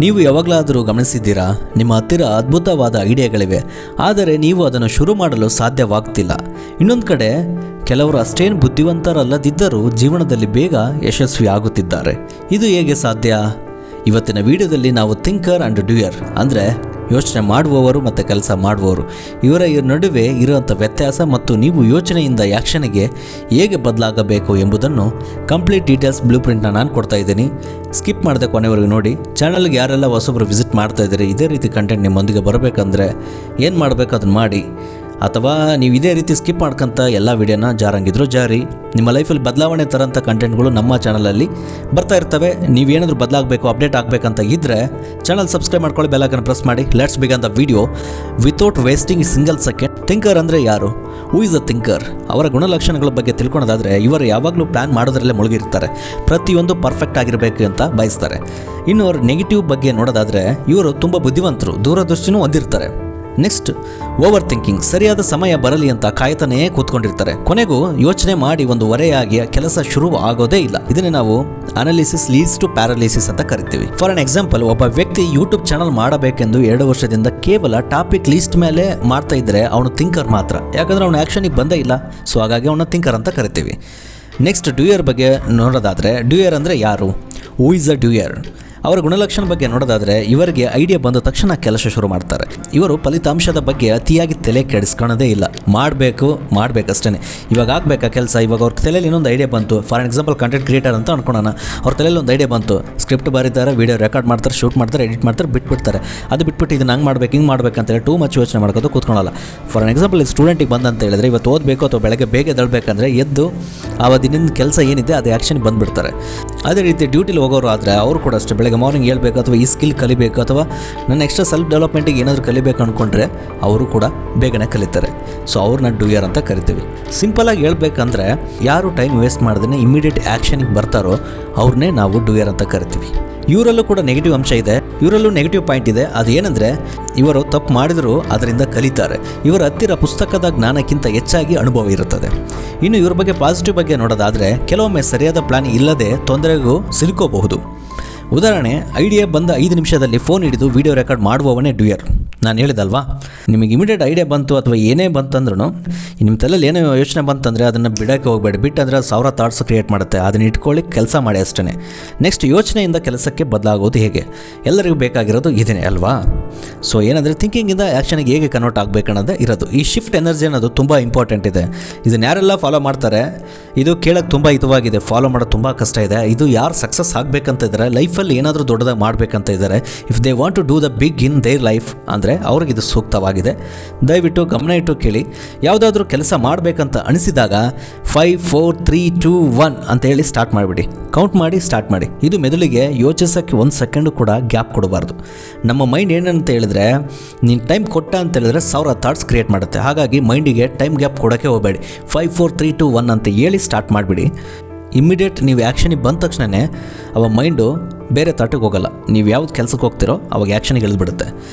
ನೀವು ಯಾವಾಗಲಾದರೂ ಗಮನಿಸಿದ್ದೀರಾ, ನಿಮ್ಮ ಹತ್ತಿರ ಅದ್ಭುತವಾದ ಐಡಿಯಾಗಳಿವೆ, ಆದರೆ ನೀವು ಅದನ್ನು ಶುರು ಮಾಡಲು ಸಾಧ್ಯವಾಗ್ತಿಲ್ಲ. ಇನ್ನೊಂದು ಕಡೆ ಕೆಲವರು ಅಷ್ಟೇನು ಬುದ್ಧಿವಂತರಲ್ಲದಿದ್ದರೂ ಜೀವನದಲ್ಲಿ ಬೇಗ ಯಶಸ್ವಿ ಆಗುತ್ತಿದ್ದಾರೆ. ಇದು ಹೇಗೆ ಸಾಧ್ಯ? ಇವತ್ತಿನ ವಿಡಿಯೋದಲ್ಲಿ ನಾವು ಥಿಂಕರ್ ಆ್ಯಂಡ್ ಡೂಯರ್ ಅಂದರೆ ಯೋಚನೆ ಮಾಡುವವರು ಮತ್ತು ಕೆಲಸ ಮಾಡುವವರು ಇವರ ನಡುವೆ ಇರುವಂಥ ವ್ಯತ್ಯಾಸ ಮತ್ತು ನೀವು ಯೋಚನೆಯಿಂದ ಆ್ಯಕ್ಷನ್ಗೆ ಹೇಗೆ ಬದಲಾಗಬೇಕು ಎಂಬುದನ್ನು ಕಂಪ್ಲೀಟ್ ಡೀಟೇಲ್ಸ್ ಬ್ಲೂ ಪ್ರಿಂಟ್ನ ನಾನು ಕೊಡ್ತಾ ಇದ್ದೀನಿ. ಸ್ಕಿಪ್ ಮಾಡದೆ ಕೊನೆವರೆಗೂ ನೋಡಿ. ಚಾನಲ್ಗೆ ಯಾರೆಲ್ಲ ಹೊಸೊಬ್ಬರು ವಿಸಿಟ್ ಮಾಡ್ತಾ ಇದ್ದೀರಿ, ಇದೇ ರೀತಿ ಕಂಟೆಂಟ್ ನಿಮ್ಮೊಂದಿಗೆ ಬರಬೇಕಂದ್ರೆ ಏನು ಮಾಡಬೇಕು ಅದನ್ನು ಮಾಡಿ, ಅಥವಾ ನೀವು ಇದೇ ರೀತಿ ಸ್ಕಿಪ್ ಮಾಡ್ಕೊಂತ ಎಲ್ಲ ವೀಡಿಯೋನ ಜಾರಂಗಿದ್ರು ಜಾರಿ. ನಿಮ್ಮ ಲೈಫಲ್ಲಿ ಬದಲಾವಣೆ ತರೋಂಥ ಕಂಟೆಂಟ್ಗಳು ನಮ್ಮ ಚಾನಲಲ್ಲಿ ಬರ್ತಾ ಇರ್ತವೆ. ನೀವೇನಾದರೂ ಬದಲಾಗಬೇಕು, ಅಪ್ಡೇಟ್ ಆಗಬೇಕಂತ ಇದ್ದರೆ ಚಾನಲ್ ಸಬ್ಸ್ಕ್ರೈಬ್ ಮಾಡ್ಕೊಳ್ಳಿ, ಬೆಲ್ ಐಕಾನ್ ಪ್ರೆಸ್ ಮಾಡಿ. Let's begin the video without wasting single second. Thinker ಅಂದರೆ ಯಾರು? Who is a thinker? ಅವರ ಗುಣಲಕ್ಷಣಗಳ ಬಗ್ಗೆ ತಿಳ್ಕೊಳೋದಾದರೆ ಇವರು ಯಾವಾಗಲೂ ಪ್ಲ್ಯಾನ್ ಮಾಡೋದ್ರಲ್ಲೇ ಮುಳುಗಿರ್ತಾರೆ. ಪ್ರತಿಯೊಂದು ಪರ್ಫೆಕ್ಟ್ ಆಗಿರಬೇಕು ಅಂತ ಬಯಸ್ತಾರೆ. ಇನ್ನು ಅವ್ರ ನೆಗೆಟಿವ್ ಬಗ್ಗೆ ನೋಡೋದಾದರೆ ಇವರು ತುಂಬ ಬುದ್ಧಿವಂತರು, ದೂರದೃಷ್ಟಿನೂ ಹೊಂದಿರ್ತಾರೆ. Next, overthinking. ಸರಿಯಾದ ಸಮಯ ಬರಲಿ ಅಂತ ಕಾಯ್ತಾನೇ ಕೂತ್ಕೊಂಡಿರ್ತಾರೆ. ಕೊನೆಗೂ ಯೋಚನೆ ಮಾಡಿ ಒಂದು ಹೊರೆಯಾಗಿ ಕೆಲಸ ಶುರು ಆಗೋದೇ ಇಲ್ಲ. ಇದನ್ನೇ ನಾವು ಅನಾಲಿಸಿಸ್ ಲೀಡ್ಸ್ ಟು ಪ್ಯಾರಾಲಿಸಿಸ್ ಅಂತ ಕರಿತೀವಿ. ಫಾರ್ ಅನ್ ಎಕ್ಸಾಂಪಲ್, ಒಬ್ಬ ವ್ಯಕ್ತಿ ಯೂಟ್ಯೂಬ್ ಚಾನಲ್ ಮಾಡಬೇಕೆಂದು 2 ವರ್ಷದಿಂದ ಕೇವಲ ಟಾಪಿಕ್ ಲಿಸ್ಟ್ ಮೇಲೆ ಮಾಡ್ತಾ ಇದ್ದರೆ ಅವನು ಥಿಂಕರ್ ಮಾತ್ರ. ಯಾಕಂದರೆ ಅವನು ಆ್ಯಕ್ಷನಿಗೆ ಬಂದೇ ಇಲ್ಲ. ಸೊ ಹಾಗಾಗಿ ಅವನ ಥಿಂಕರ್ ಅಂತ ಕರಿತೀವಿ. ನೆಕ್ಸ್ಟ್, ಡ್ಯೂಯರ್ ಬಗ್ಗೆ ನೋಡೋದಾದರೆ ಡ್ಯೂಯರ್ ಅಂದರೆ ಯಾರು? Who is a doer? ಅವರ ಗುಣಲಕ್ಷಣ ಬಗ್ಗೆ ನೋಡೋದಾದರೆ ಇವರಿಗೆ ಐಡಿಯಾ ಬಂದ ತಕ್ಷಣ ಕೆಲಸ ಶುರು ಮಾಡ್ತಾರೆ. ಇವರು ಫಲಿತಾಂಶದ ಬಗ್ಗೆ ಅತಿಯಾಗಿ ತಲೆ ಕೆಡಿಸ್ಕೊಳ್ಳೋದೇ ಇಲ್ಲ. ಮಾಡಬೇಕಷ್ಟೇ. ಇವಾಗ ಆಗಬೇಕಾ ಕೆಲಸ, ಇವಾಗ ಅವ್ರ ತಲೆಯಲ್ಲಿ ಇನ್ನೊಂದು ಐಡಿಯಾ ಬಂತು. ಫಾರ್ ಎಕ್ಸಾಂಪಲ್ ಕಂಟೆಂಟ್ ಕ್ರಿಯೇಟರ್ ಅಂತ ಅನ್ಕೊಳ್ಳೋಣ. ಅವ್ರ ತಲೆಯಲ್ಲಿ ಒಂದು ಐಡಿಯಾ ಬಂತು, ಸ್ಕ್ರಿಪ್ಟ್ ಬರೀತಾರೆ, ವೀಡಿಯೋ ರೆಕಾರ್ಡ್ ಮಾಡ್ತಾರೆ, ಶೂಟ್ ಮಾಡ್ತಾರೆ, ಎಡಿಟ್ ಮಾಡ್ತಾರೆ, ಬಿಟ್ಬಿಡ್ತಾರೆ. ಅದು ಬಿಟ್ಬಿಟ್ಟು ಇದನ್ನು ಹಂಗೆ ಮಾಡ್ಬೇಕು, ಹಿಂಗೆ ಮಾಡ್ಬೇಕಂತೇಳಿ ಟೂ ಮಚ್ ಯೋಚನೆ ಮಾಡ್ಕೋದು ಕೂತ್ಕೊಳ್ಳಲ್ಲ. ಫಾರ್ ಎಕ್ಸಾಂಪಲ್, ಸ್ಟೂಡೆಂಟಿಗೆ ಬಂದಂತ ಹೇಳಿದ್ರೆ ಇವತ್ತು ಓದಬೇಕು ಅಥವಾ ಬೆಳಗ್ಗೆ ಬೇಗ ಎದ್ದೇಳಬೇಕಂದ್ರೆ ಎದ್ದು ಆ ದಿನದ ಕೆಲಸ ಏನಿದೆ ಅದು ಆ್ಯಕ್ಷನ್ಗೆ ಬಂದುಬಿಡ್ತಾರೆ. ಅದೇ ರೀತಿ ಡ್ಯೂಟಿಲಿ ಹೋಗೋರು ಆದರೆ ಅವರು ಕೂಡ ಅಷ್ಟೇ, ಬೆಳಗ್ಗೆ ಮಾರ್ನಿಂಗ್ ಹೇಳ್ಬೇಕು ಅಥವಾ ಈ ಸ್ಕಿಲ್ ಕಲಿಬೇಕು ಅಥವಾ ನನ್ನ ಎಕ್ಸ್ಟ್ರಾ ಸೆಲ್ಫ್ ಡೆವಲಪ್ಮೆಂಟಿಗೆ ಏನಾದರೂ ಕಲಿಬೇಕು ಅಂದ್ಕೊಂಡ್ರೆ ಅವರು ಕೂಡ ಬೇಗನೆ ಕಲಿತಾರೆ. ಸೊ ಅವ್ರನ್ನ ಡೂಯರ್ ಅಂತ ಕರಿತೀವಿ. ಸಿಂಪಲಾಗಿ ಹೇಳ್ಬೇಕಂದ್ರೆ ಯಾರು ಟೈಮ್ ವೇಸ್ಟ್ ಮಾಡ್ದೇ ಇಮಿಡಿಯೇಟ್ ಆ್ಯಕ್ಷನಿಗೆ ಬರ್ತಾರೋ ಅವ್ರನ್ನೇ ನಾವು ಡೂಯರ್ ಅಂತ ಕರಿತೀವಿ. ಇವರಲ್ಲೂ ಕೂಡ ನೆಗೆಟಿವ್ ಅಂಶ ಇದೆ, ಇವರಲ್ಲೂ ನೆಗೆಟಿವ್ ಪಾಯಿಂಟ್ ಇದೆ. ಅದೇನೆಂದರೆ ಇವರು ತಪ್ಪು ಮಾಡಿದರೂ ಅದರಿಂದ ಕಲಿತಾರೆ. ಇವರ ಹತ್ತಿರ ಪುಸ್ತಕದ ಜ್ಞಾನಕ್ಕಿಂತ ಹೆಚ್ಚಾಗಿ ಅನುಭವ ಇರುತ್ತದೆ. ಇನ್ನು ಇವ್ರ ಬಗ್ಗೆ ಪಾಸಿಟಿವ್ ಬಗ್ಗೆ ನೋಡೋದಾದರೆ ಕೆಲವೊಮ್ಮೆ ಸರಿಯಾದ ಪ್ಲಾನ್ ಇಲ್ಲದೆ ತೊಂದರೆಗೂ ಸಿಲುಕೋಬಹುದು. ಉದಾಹರಣೆ, ಐಡಿಯಾ ಬಂದ 5 ನಿಮಿಷದಲ್ಲಿ ಫೋನ್ ಹಿಡಿದು ವಿಡಿಯೋ ರೆಕಾರ್ಡ್ ಮಾಡುವವನೇ ಡ್ಯೂಯರ್. ನಾನು ಹೇಳಿದಲ್ವಾ, ನಿಮಗೆ ಇಮಿಡಿಯೇಟ್ ಐಡಿಯಾ ಬಂತು ಅಥವಾ ಏನೇ ಬಂತಂದ್ರೂ ನಿಮ್ಮ ತಲೆಯಲ್ಲಿ ಏನೋ ಯೋಚನೆ ಬಂತಂದರೆ ಅದನ್ನು ಬಿಡೋಕ್ಕೆ ಹೋಗಬೇಡಿ. ಬಿಟ್ಟಂದರೆ 1000 ಥಾಟ್ಸ್ ಕ್ರಿಯೇಟ್ ಮಾಡುತ್ತೆ. ಅದನ್ನ ಇಟ್ಕೊಳ್ಳಿ, ಕೆಲಸ ಮಾಡಿ ಅಷ್ಟೇ. ನೆಕ್ಸ್ಟ್, ಯೋಚನೆಯಿಂದ ಕೆಲಸಕ್ಕೆ ಬದಲಾಗೋದು ಹೇಗೆ? ಎಲ್ಲರಿಗೂ ಬೇಕಾಗಿರೋದು ಇದನ್ನೇ ಅಲ್ವಾ? ಸೊ ಏನಂದರೆ ಥಿಂಕಿಂಗಿಂದ ಆ್ಯಕ್ಷನಿಗೆ ಹೇಗೆ ಕನ್ವರ್ಟ್ ಆಗಬೇಕನ್ನೋದೇ ಇರೋದು. ಈ ಶಿಫ್ಟ್ ಎನರ್ಜಿ ಅನ್ನೋದು ತುಂಬ ಇಂಪಾರ್ಟೆಂಟ್ ಇದೆ. ಇದನ್ನು ಯಾರೆಲ್ಲ ಫಾಲೋ ಮಾಡ್ತಾರೆ, ಇದು ಕೇಳೋಕ್ಕೆ ತುಂಬ ಹಿತವಾಗಿದೆ. ಫಾಲೋ ಮಾಡೋದು ತುಂಬ ಕಷ್ಟ ಇದೆ. ಇದು ಯಾರು ಸಕ್ಸಸ್ ಆಗಬೇಕಂತ ಇದ್ದಾರೆ, ಲೈಫಲ್ಲಿ ಏನಾದರೂ ದೊಡ್ಡದಾಗಿ ಮಾಡಬೇಕಂತ ಇದ್ದಾರೆ, if they want to do the big in their life ಅಂದರೆ ಅವ್ರಿಗೆ ಇದು ಸೂಕ್ತವಾಗಿದೆ. ದಯವಿಟ್ಟು ಗಮನ ಇಟ್ಟು ಕೇಳಿ. ಯಾವುದಾದ್ರೂ ಕೆಲಸ ಮಾಡಬೇಕಂತ ಅನಿಸಿದಾಗ 5, 4, 3, 2, 1 ಅಂತ ಹೇಳಿ ಸ್ಟಾರ್ಟ್ ಮಾಡಿಬಿಡಿ. ಕೌಂಟ್ ಮಾಡಿ ಸ್ಟಾರ್ಟ್ ಮಾಡಿ. ಇದು ಮೆದುಳಿಗೆ ಯೋಚಿಸೋಕ್ಕೆ 1 ಸೆಕೆಂಡು ಕೂಡ ಗ್ಯಾಪ್ ಕೊಡಬಾರ್ದು. ನಮ್ಮ ಮೈಂಡ್ ಏನಂತ ಹೇಳಿದ್ರೆ, ನೀನು ಟೈಮ್ ಕೊಟ್ಟ ಅಂತ ಹೇಳಿದ್ರೆ 1000 ಥಾಟ್ಸ್ ಕ್ರಿಯೇಟ್ ಮಾಡುತ್ತೆ. ಹಾಗಾಗಿ ಮೈಂಡಿಗೆ ಟೈಮ್ ಗ್ಯಾಪ್ ಕೊಡೋಕ್ಕೆ ಹೋಗಬೇಡಿ. 5, 4, 3, 2, 1 ಅಂತ ಹೇಳಿ ಸ್ಟಾರ್ಟ್ ಮಾಡಿಬಿಡಿ. ಇಮ್ಮಿಡಿಯೇಟ್ ನೀವು ಆ್ಯಕ್ಷನಿಗೆ ಬಂದ ತಕ್ಷಣವೇ ಅವ ಮೈಂಡು ಬೇರೆ ತಾಟಿಗೆ ಹೋಗಲ್ಲ. ನೀವು ಯಾವ್ದು ಕೆಲಸಕ್ಕೆ ಹೋಗ್ತಿರೋ ಅವಾಗ ಆ್ಯಕ್ಷನಿಗೆ ಇಳಿದ್ಬಿಡುತ್ತೆ.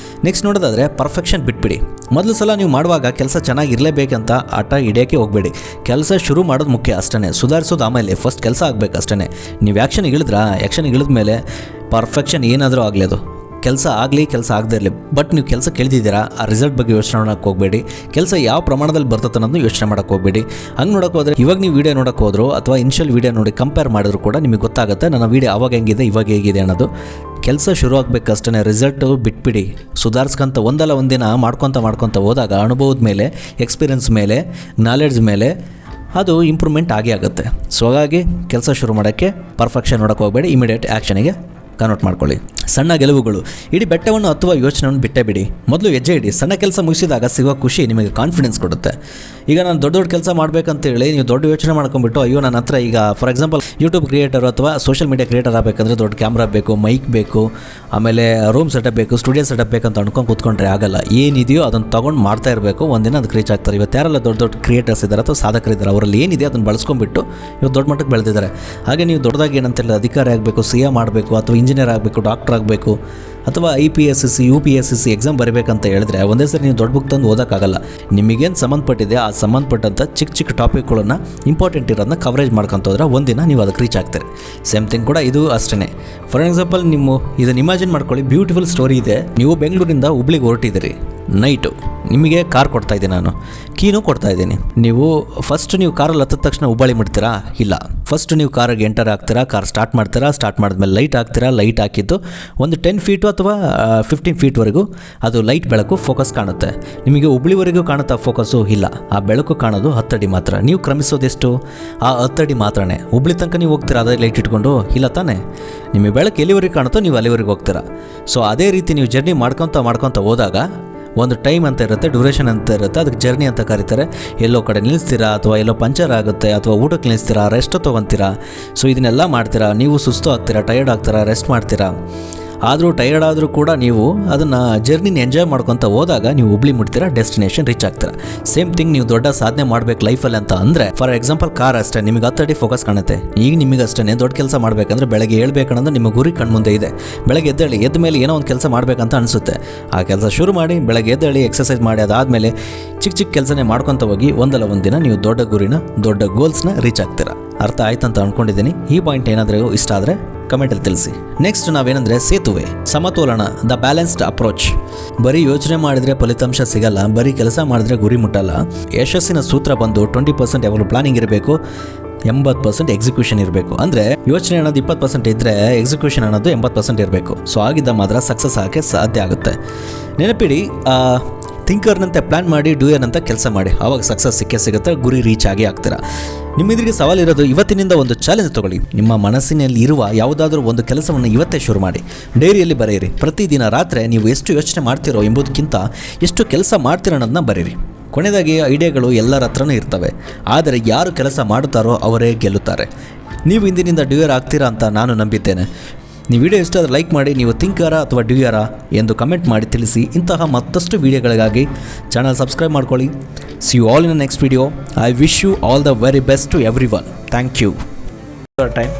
ನೆಕ್ಸ್ಟ್ ನೋಡೋದಾದರೆ ಪರ್ಫೆಕ್ಷನ್ ಬಿಟ್ಬಿಡಿ. ಮೊದಲು ಸಲ ನೀವು ಮಾಡುವಾಗ ಕೆಲಸ ಚೆನ್ನಾಗಿರಲೇಬೇಕಂತ ಆಟ ಹಿಡಿಯೋಕ್ಕೆ ಹೋಗಬೇಡಿ. ಕೆಲಸ ಶುರು ಮಾಡೋದು ಮುಖ್ಯ ಅಷ್ಟೇ, ಸುಧಾರಿಸೋದು ಆಮೇಲೆ. ಫಸ್ಟ್ ಕೆಲಸ ಆಗಬೇಕು ಅಷ್ಟೇ. ನೀವು ಆ್ಯಕ್ಷನಿಗೆ ಇಳಿದ ಮೇಲೆ ಪರ್ಫೆಕ್ಷನ್ ಏನಾದರೂ ಆಗಲಿ, ಅದು ಕೆಲಸ ಆಗಲಿ ಕೆಲಸ ಆಗದೇ ಇರಲಿ, ಬಟ್ ನೀವು ಕೆಲಸ ಕೇಳಿದ್ದೀರಾ, ಆ ರಿಸಲ್ಟ್ ಬಗ್ಗೆ ಯೋಚನೆ ಮಾಡೋಕ್ಕೆ ಹೋಗಬೇಡಿ. ಕೆಲಸ ಯಾವ ಪ್ರಮಾಣದಲ್ಲಿ ಬರ್ತದೆ ಅನ್ನೋದು ಯೋಚನೆ ಮಾಡೋಕ್ಕೆ ಹೋಗಬೇಡಿ. ಹಂಗೆ ನೋಡೋಕೆ ಹೋದರೆ ಇವಾಗ ನೀವು ವೀಡಿಯೋ ನೋಡೋಕೆ ಹೋದ್ರು ಅಥವಾ ಇನ್ಷಿಯಲ್ ವೀಡಿಯೋ ನೋಡಿ ಕಂಪೇರ್ ಮಾಡಿದ್ರು ಕೂಡ ನಿಮಗೆ ಗೊತ್ತಾಗುತ್ತೆ ನನ್ನ ವೀಡಿಯೋ ಆವಾಗ ಹೆಂಗಿದೆ ಇವಾಗ ಹೇಗಿದೆ ಅನ್ನೋದು. ಕೆಲಸ ಶುರು ಆಗಬೇಕಷ್ಟೇ, ರಿಸಲ್ಟು ಬಿಟ್ಬಿಡಿ. ಸುಧಾರಿಸ್ಕೊಂತ ಒಂದಲ್ಲ ಒಂದಿನ ಮಾಡ್ಕೊತ ಹೋದಾಗ ಅನುಭವದ ಮೇಲೆ, ಎಕ್ಸ್ಪೀರಿಯನ್ಸ್ ಮೇಲೆ, ನಾಲೆಡ್ಜ್ ಮೇಲೆ ಅದು ಇಂಪ್ರೂವ್ಮೆಂಟ್ ಆಗುತ್ತೆ. ಸೊ ಹಾಗಾಗಿ ಕೆಲಸ ಶುರು ಮಾಡೋಕ್ಕೆ ಪರ್ಫೆಕ್ಷನ್ ನೋಡೋಕೆ ಹೋಗಬೇಡಿ, ಇಮಿಡಿಯೇಟ್ ಆ್ಯಕ್ಷನಿಗೆ ಕನ್ವರ್ಟ್ ಮಾಡ್ಕೊಳ್ಳಿ. ಸಣ್ಣ ಗೆಲುವುಗಳು. ಇಡೀ ಬೆಟ್ಟವನ್ನು ಹತ್ತುವ ಯೋಚನೆಯನ್ನು ಬಿಟ್ಟೇ ಬಿಡಿ. ಮೊದಲು ಹೆಜ್ಜೆ ಇಡಿ. ಸಣ್ಣ ಕೆಲಸ ಮುಗಿಸಿದಾಗ ಸಿಗೋ ಖುಷಿ ನಿಮಗೆ ಕಾನ್ಫಿಡೆನ್ಸ್ ಕೊಡುತ್ತೆ. ಈಗ ನಾನು ದೊಡ್ಡ ಕೆಲಸ ಮಾಡಬೇಕಂತೇಳಿ ನೀವು ದೊಡ್ಡ ಯೋಚನೆ ಮಾಡ್ಕೊಂಡ್ಬಿಟ್ಟು ಅಯ್ಯೋ ನನ್ನ ಹತ್ರ ಈಗ ಫಾರ್ ಎಕ್ಸಾಂಪಲ್ ಯೂಟ್ಯೂಬ್ ಕ್ರಿಯೇಟರ್ ಅಥವಾ ಸೋಷಿಯಲ್ ಮೀಡಿಯಾ ಕ್ರಿಯೇಟರ್ ಆಗಬೇಕಂದ್ರೆ ದೊಡ್ಡ ಕ್ಯಾಮ್ರಾ ಬೇಕು, ಮೈಕ್ ಬೇಕು, ಆಮೇಲೆ ರೂಮ್ ಸೆಟಪ್ ಬೇಕು, ಸ್ಟುಡಿಯೋ ಸೆಟಪ್ ಬೇಕಂತ ಅನ್ಕೊಂಡು ಕೂತ್ಕೊಂಡ್ರೆ ಆಗಲ್ಲ. ಏನಿದೆಯೋ ಅದನ್ನು ತೊಗೊಂಡು ಮಾಡ್ತಾ ಇರಬೇಕು. ಒಂದಿನ ಅದಕ್ಕೆ ರೀಚ್ ಆಗ್ತಾರೆ. ಇವತ್ತು ಯಾರೆಲ್ಲ ದೊಡ್ಡ ಕ್ರಿಯೇಟರ್ಸ್ ಇದ್ದಾರೆ ಅಥವಾ ಸಾಧಕರಿದ್ದಾರೆ, ಅವರಲ್ಲಿ ಏನಿದೆ ಅದನ್ನು ಬಳಸ್ಕೊಂಡ್ಬಿಟ್ಟು ಇವತ್ತು ದೊಡ್ಡ ಮಟ್ಟಕ್ಕೆ ಬೆಳೆದಿದ್ದಾರೆ. ಹಾಗೆ ನೀವು ದೊಡ್ಡದಾಗಿ ಏನಂತ ಹೇಳಿದ್ರೆ ಅಧಿಕಾರಿ ಆಗಬೇಕು, CA ಮಾಡಬೇಕು ಅಥವಾ ಇಂಜಿನಿಯರ್ ಆಗಬೇಕು, ಡಾಕ್ಟರ್ ಆಗಬೇಕು ಅಥವಾ IPSC UPSC ಎಕ್ಸಾಮ್ ಬರೀಬೇಕಂತ ಹೇಳಿದ್ರೆ ಒಂದೇ ಸರಿ ನೀವು ದೊಡ್ಡ ಬುಕ್ ತಂದು ಓದೋಕ್ಕಾಗಲ್ಲ. ನಿಮಗೇನು ಸಂಬಂಧಪಟ್ಟಿದೆ ಆ ಸಂಬಂಧಪಟ್ಟಂಥ ಚಿಕ್ಕ ಚಿಕ್ಕ ಟಾಪಿಕ್ಗಳನ್ನು ಇಂಪಾರ್ಟೆಂಟ್ ಇರೋದನ್ನ ಕವರೇಜ್ ಮಾಡ್ಕೊಂತ ಹೋದ್ರೆ ಒಂದಿನ ನೀವು ಅದಕ್ಕೆ ರೀಚ್ ಆಗ್ತೀರಿ. ಸೇಮ್ ಥಿಂಗ್ ಕೂಡ ಇದು ಅಷ್ಟೇ. ಫಾರ್ ಎಕ್ಸಾಂಪಲ್ ಇದನ್ನು ಇಮ್ಯಾಜಿನ್ ಮಾಡ್ಕೊಳ್ಳಿ, ಬ್ಯೂಟಿಫುಲ್ ಸ್ಟೋರಿ ಇದೆ. ನೀವು ಬೆಂಗಳೂರಿಂದ ಹುಬ್ಳಿಗೆ ಹೊರಟಿದ್ದೀರಿ ನೈಟು, ನಿಮಗೆ ಕಾರ್ ಕೊಡ್ತಾಯಿದ್ದೀನಿ ನಾನು, ಕೀನೂ ಕೊಡ್ತಾಯಿದ್ದೀನಿ. ನೀವು ಕಾರಲ್ಲಿ ಹತ್ತಿದ ತಕ್ಷಣ ಹುಬ್ಬಳ್ಳಿ ಮಾಡ್ತೀರಾ? ಇಲ್ಲ. ಫಸ್ಟ್ ನೀವು ಕಾರಿಗೆ ಎಂಟರ್ ಆಗ್ತೀರಾ, ಕಾರ್ ಸ್ಟಾರ್ಟ್ ಮಾಡ್ತೀರಾ, ಸ್ಟಾರ್ಟ್ ಮಾಡಿದ್ಮೇಲೆ ಲೈಟ್ ಹಾಕ್ತೀರಾ. ಲೈಟ್ ಹಾಕಿದ್ದು ಒಂದು 10 ಫೀಟು ಅಥವಾ 15 ಫೀಟ್ವರೆಗೂ ಅದು ಲೈಟ್ ಬೆಳಕು ಫೋಕಸ್ ಕಾಣುತ್ತೆ. ನಿಮಗೆ ಹುಬ್ಳಿವರೆಗೂ ಕಾಣುತ್ತಾ ಫೋಕಸ್ಸು? ಇಲ್ಲ. ಆ ಬೆಳಕು ಕಾಣೋದು 10 ಅಡಿ ಮಾತ್ರ. ನೀವು ಕ್ರಮಿಸೋದೆಷ್ಟು? ಆ 10 ಅಡಿ ಮಾತ್ರನೇ. ಹುಬ್ಳಿ ತನಕ ನೀವು ಹೋಗ್ತೀರಾ ಅದೇ ಲೈಟ್ ಇಟ್ಕೊಂಡು? ಇಲ್ಲ ತಾನೇ. ನಿಮಗೆ ಬೆಳಕು ಎಲ್ಲಿವರೆಗೆ ಕಾಣುತ್ತೋ ನೀವು ಅಲ್ಲಿವರೆಗೆ ಹೋಗ್ತೀರಾ. ಸೊ ಅದೇ ರೀತಿ ನೀವು ಜರ್ನಿ ಮಾಡ್ಕೊತ ಹೋದಾಗ ಒಂದು ಟೈಮ್ ಅಂತ ಇರುತ್ತೆ, ಡ್ಯೂರೇಷನ್ ಅಂತ ಇರುತ್ತೆ, ಅದಕ್ಕೆ ಜರ್ನಿ ಅಂತ ಕರೀತಾರೆ. ಎಲ್ಲೋ ಕಡೆ ನಿಲ್ಲಿಸ್ತೀರಾ ಅಥವಾ ಎಲ್ಲೋ ಪಂಚರ್ ಆಗುತ್ತೆ ಅಥವಾ ಊಟಕ್ಕೆ ನಿಲ್ಲಿಸ್ತೀರಾ, ರೆಸ್ಟ್ ತೊಗೊತೀರಾ. ಸೊ ಇದನ್ನೆಲ್ಲ ಮಾಡ್ತೀರಾ. ನೀವು ಸುಸ್ತು ಆಗ್ತೀರಾ, ಟಯರ್ಡ್ ಆಗ್ತೀರಾ, ರೆಸ್ಟ್ ಮಾಡ್ತೀರಾ. ಆದರೂ ಟಯರ್ಡ್ ಆದರೂ ಕೂಡ ನೀವು ಅದನ್ನು ಜರ್ನಿನ ಎಂಜಾಯ್ ಮಾಡ್ಕೊತ ಹೋದಾಗ ನೀವು ಹುಬ್ಳಿ ಮುಟ್ತೀರಾ, ಡೆಸ್ಟಿನೇಷನ್ ರೀಚ್ ಆಗ್ತೀರಾ. ಸೇಮ್ ಥಿಂಗ್ ನೀವು ದೊಡ್ಡ ಸಾಧನೆ ಮಾಡಬೇಕು ಲೈಫಲ್ಲಿ ಅಂತ ಅಂದರೆ, ಫಾರ್ ಎಕ್ಸಾಂಪಲ್ ಕಾರ್ ಅಷ್ಟೇ, ನಿಮಗೆ 10 ಅಡಿ ಫೋಕಸ್ ಕಾಣುತ್ತೆ. ಈಗ ನಿಮಗೆ ಅಷ್ಟೇ ದೊಡ್ಡ ಕೆಲಸ ಮಾಡಬೇಕಂದ್ರೆ ಬೆಳಗ್ಗೆ ಹೇಳ್ಬೇಕನ್ನೋದು ನಿಮ್ಮ ಗುರಿ ಕಣ್ಮುಂದೆ ಇದೆ. ಬೆಳಗ್ಗೆ ಎದ್ದ ಮೇಲೆ ಏನೋ ಒಂದು ಕೆಲಸ ಮಾಡಬೇಕಂತ ಅನಿಸುತ್ತೆ. ಆ ಕೆಲಸ ಶುರು ಮಾಡಿ, ಬೆಳಗ್ಗೆ ಎದ್ದೇಳಿ ಎಕ್ಸಸೈಸ್ ಮಾಡಿ, ಅದಾದಮೇಲೆ ಚಿಕ್ಕ ಚಿಕ್ಕ ಕೆಲಸನೇ ಮಾಡ್ಕೊತ ಹೋಗಿ ಒಂದಲ್ಲ ಒಂದು ದಿನ ನೀವು ದೊಡ್ಡ ಗುರಿನ, ದೊಡ್ಡ ಗೋಲ್ಸ್ನ ರೀಚ್ ಆಗ್ತೀರಾ. ಅರ್ಥ ಆಯ್ತಂತ ಅಂದ್ಕೊಂಡಿದ್ದೀನಿ. ಈ ಪಾಯಿಂಟ್ ಏನಾದರೂ ಇಷ್ಟ ಆದರೆ ಕಮೆಂಟಲ್ಲಿ ತಿಳಿಸಿ. ನೆಕ್ಸ್ಟ್ ನಾವೇನಂದರೆ ಸೇತುವೆ, ಸಮತೋಲನ, ದ ಬ್ಯಾಲೆನ್ಸ್ಡ್ ಅಪ್ರೋಚ್. ಬರೀ ಯೋಚನೆ ಮಾಡಿದರೆ ಫಲಿತಾಂಶ ಸಿಗಲ್ಲ, ಬರೀ ಕೆಲಸ ಮಾಡಿದ್ರೆ ಗುರಿ ಮುಟ್ಟಲ್ಲ. ಯಶಸ್ಸಿನ ಸೂತ್ರ ಬಂದು 20% ಯಾವಾಗಲೂ ಪ್ಲಾನಿಂಗ್ ಇರಬೇಕು, 80% ಎಕ್ಸಿಕ್ಯೂಷನ್ ಇರಬೇಕು. ಅಂದರೆ ಯೋಚನೆ ಅನ್ನೋದು 20% ಇದ್ದರೆ ಎಕ್ಸಿಕ್ಯೂಷನ್ ಅನ್ನೋದು 80% ಇರಬೇಕು. ಸೊ ಆಗಿದ್ದ ಮಾತ್ರ ಸಕ್ಸಸ್ ಆಗೋಕ್ಕೆ ಸಾಧ್ಯ ಆಗುತ್ತೆ. ನೆನಪಿಡಿ, ಥಿಂಕರ್ನಂತೆ ಪ್ಲ್ಯಾನ್ ಮಾಡಿ, ಡೂಯರ್ನಂತ ಕೆಲಸ ಮಾಡಿ, ಆವಾಗ ಸಕ್ಸಸ್ ಸಿಗುತ್ತೆ, ಗುರಿ ರೀಚ್ ಆಗೇ ಆಗ್ತೀರಾ. ನಿಮ್ಮೆದುರಿಗೆ ಸವಾಲಿರೋದು, ಇವತ್ತಿನಿಂದ ಒಂದು ಚಾಲೆಂಜ್ ತೊಗೊಳ್ಳಿ. ನಿಮ್ಮ ಮನಸ್ಸಿನಲ್ಲಿ ಇರುವ ಯಾವುದಾದ್ರೂ ಒಂದು ಕೆಲಸವನ್ನು ಇವತ್ತೇ ಶುರು ಮಾಡಿ, ಡೈರಿಯಲ್ಲಿ ಬರೆಯಿರಿ. ಪ್ರತಿದಿನ ರಾತ್ರಿ ನೀವು ಎಷ್ಟು ಯೋಚನೆ ಮಾಡ್ತೀರೋ ಎಂಬುದಕ್ಕಿಂತ ಎಷ್ಟು ಕೆಲಸ ಮಾಡ್ತೀರೋ ಅನ್ನೋದನ್ನ ಬರೀರಿ. ಕೊನೆಯದಾಗಿ ಐಡಿಯಾಗಳು ಎಲ್ಲರ ಹತ್ರನೂ ಇರ್ತವೆ, ಆದರೆ ಯಾರು ಕೆಲಸ ಮಾಡುತ್ತಾರೋ ಅವರೇ ಗೆಲ್ಲುತ್ತಾರೆ. ನೀವು ಇಂದಿನಿಂದ ಡ್ಯೂಯರ್ ಆಗ್ತೀರಾ ಅಂತ ನಾನು ನಂಬಿದ್ದೇನೆ. ನೀವು ವಿಡಿಯೋ ಇಷ್ಟ ಆದರೆ ಲೈಕ್ ಮಾಡಿ, ನೀವು ಥಿಂಕರಾ ಅಥವಾ ಡ್ಯೂಯರಾ ಎಂದು ಕಮೆಂಟ್ ಮಾಡಿ ತಿಳಿಸಿ. ಇಂತಹ ಮತ್ತಷ್ಟು ವಿಡಿಯೋಗಳಿಗಾಗಿ ಚಾನಲ್ ಸಬ್ಸ್ಕ್ರೈಬ್ ಮಾಡ್ಕೊಳ್ಳಿ. See you all in the next video. I wish you all the very best to everyone. Thank you. Time.